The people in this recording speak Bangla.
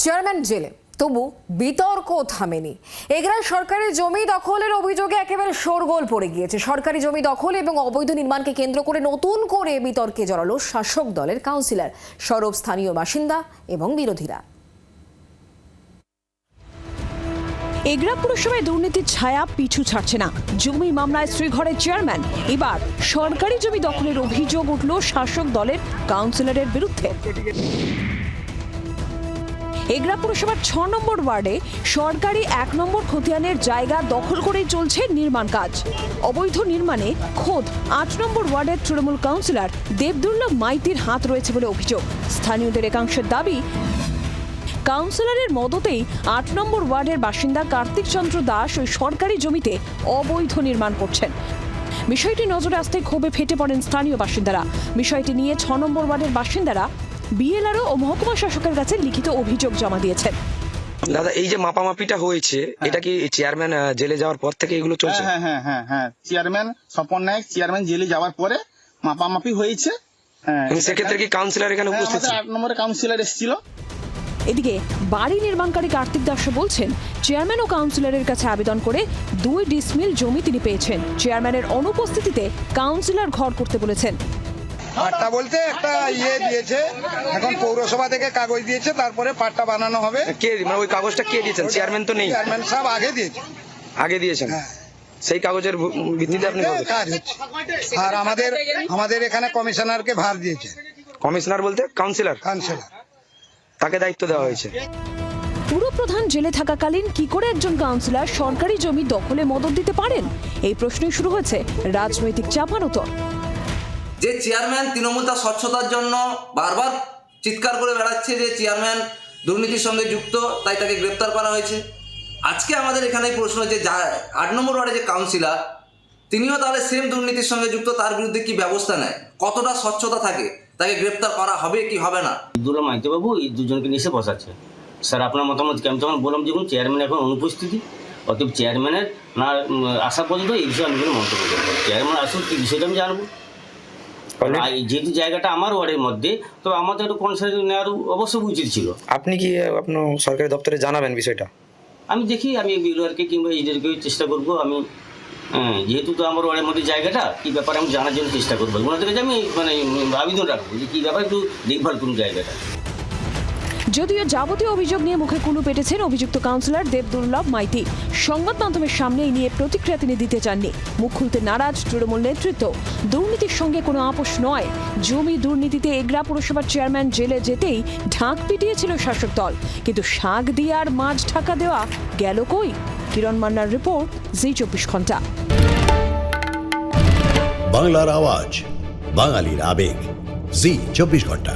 চেয়ারম্যান জেলে, তবু বিতর্ক থামেনি। এগরায় সরকারি জমি দখলের অভিযোগে একেবারে শোরগোল পড়ে গিয়েছে। সরকারি জমি দখল এবং অবৈধ নির্মাণকে কেন্দ্র করে নতুন করে বিতর্কে জড়ালো শাসক দলের কাউন্সিলর, সরব স্থানীয় বাসিন্দা এবং বিরোধীরা। এগরা পুরসভায় দুর্নীতির ছায়া পিছু ছাড়ছে না। জমি মামলায় শ্রীঘরের চেয়ারম্যান, এবার সরকারি জমি দখলের অভিযোগ উঠল শাসক দলের কাউন্সিলরের বিরুদ্ধে। এগরা পুরসভার 6 নম্বর ওয়ার্ডে সরকারি 1 নম্বর খতিয়ানের জায়গা দখল করেই চলছে নির্মাণ কাজ। অবৈধ নির্মাণে খোদ 8 নম্বর ওয়ার্ডের তৃণমূল কাউন্সিলর দেবদুর্লভ মাইতির হাত রয়েছে বলে অভিযোগ। স্থানীয়দের একাংশের দাবি, কাউন্সিলরের মদতেই 8 নম্বর ওয়ার্ডের বাসিন্দা কার্তিক চন্দ্র দাস ওই সরকারি জমিতে অবৈধ নির্মাণ করছেন। বিষয়টি নজরে আসতে ক্ষোভে ফেটে পড়েন স্থানীয় বাসিন্দারা। বিষয়টি নিয়ে 6 নম্বর ওয়ার্ডের বাসিন্দারা বিএলআরও ও মহকুমা শাসকের কাছে লিখিত অভিযোগ জমা দিয়েছেন। দাদা, এই যে মাপামাপিটা হয়েছে, এটা কি চেয়ারম্যান জেলে যাওয়ার পর থেকে এগুলো চলছে? হ্যাঁ, চেয়ারম্যান স্বপন নায়ক চেয়ারম্যান জেলে যাওয়ার পরে মাপামাপি হয়েছে। সেক্ষেত্রে কি কাউন্সিলর এখানে উপস্থিত ছিল? 8 নম্বরে কাউন্সিলর এসেছিল। এদিকে বাড়ি নির্মাণকারী কার্তিক দাস বলছেন, চেয়ারম্যান ও কাউন্সিলরের কাছে আবেদন করে 2 ডিসমিল জমি তিনি পেয়েছেন। চেয়ারম্যানের অনুপস্থিতিতে কাউন্সিলর ঘর করতে বলেছেন। পাট্টা বলতে একটা দিয়েছে, এখন পৌরসভা থেকে কাগজ দিয়েছে, তারপরে পাট্টা বানানো হবে। কে মানে ওই কাগজটা কে দিয়েছেন? চেয়ারম্যান তো নেই। চেয়ারম্যান সাহেব আগে দিয়েছেন। সেই কাগজের ভিত্তিতে আপনি কাজ হচ্ছে। আর আমাদের এখানে কমিশনারকে ভার দিয়েছে। কমিশনার বলতে কাউন্সিলর, তাকে দায়িত্ব দেওয়া হয়েছে। পুরপ্রধান জেলে থাকাকালীন কি করে একজন কাউন্সিলর সরকারি জমি দখলে মদত দিতে পারেন? এই প্রশ্নই শুরু হয়েছে রাজনৈতিক চাপানোতর। যে চেয়ারম্যান তৃণমূল তার স্বচ্ছতার জন্য বারবার চিৎকার করে বেড়াচ্ছে যে চেয়ারম্যান দুর্নীতির সঙ্গে যুক্ত, তাই তাকে গ্রেপ্তার করা হয়েছে। আজকে আমাদের এখানে প্রশ্ন যে 8 নম্বর ওয়ার্ডে যে কাউন্সিলর, তিনিও তাহলে সেম দুর্নীতির সঙ্গে যুক্ত, তার বিরুদ্ধে কি ব্যবস্থা নেয়, কতটা স্বচ্ছতা থাকে, তাকে গ্রেপ্তার করা হবে কি হবে না? দুর্লভ মাইতি বাবু এই দুজনকে নিয়ে এসে বসাচ্ছে। স্যার, আপনার মতামত কি? আমি তখন বললাম যে চেয়ারম্যান এখন অনুপস্থিতি, অতএব চেয়ারম্যানের না আসা পর্যন্ত এই বিষয়ে আমি কোনো মন্তব্য করবো। চেয়ারম্যান আসুন, কি বিষয়টা আমি জানবো। যেহেতু জায়গাটা আমার ওয়ার্ডের মধ্যে, তো আমাদের একটু কনসার্ন নেওয়ার অবশ্যই উচিত ছিল। আপনি কি আপনার সরকারি দপ্তরে জানাবেন বিষয়টা? আমি দেখি, আমি বিএলআরকে কিংবা এদেরকে চেষ্টা করবো। আমি যেহেতু তো আমার ওয়ার্ডের মধ্যে জায়গাটা কি ব্যাপারে আমি জানার জন্য চেষ্টা করবো। ওনাদের কাছে আমি আবেদন রাখবো যে কী ব্যাপারে একটু দেখভাল করুন জায়গাটা। যদিও যাবতীয় অভিযোগ নিয়ে মুখে কুলু পেটেছেন অভিযুক্ত কাউন্সিলর দেবদুর্লভ মাইতি। সংবাদ মাধ্যমের সামনে এই নিয়ে প্রতিক্রিয়া তিনি দিতে চাননি। মুখ খুলতে নারাজ তৃণমূল নেতৃত্ব। দুর্নীতির সঙ্গে কোনো আপোষ নয়। জমি দুর্নীতিতে এগরা পুরসভার চেয়ারম্যান জেলে যেতেই ঢাক পিটিয়েছিল শাসক দল, কিন্তু শাক দিয়ে আর মাছ ঢাকা দেওয়া গেল কই? কিরণ মান্নার রিপোর্ট, জি 24 ঘন্টা। বাংলার আওয়াজ, বাঙালির আবেগ, জি 24 ঘন্টা।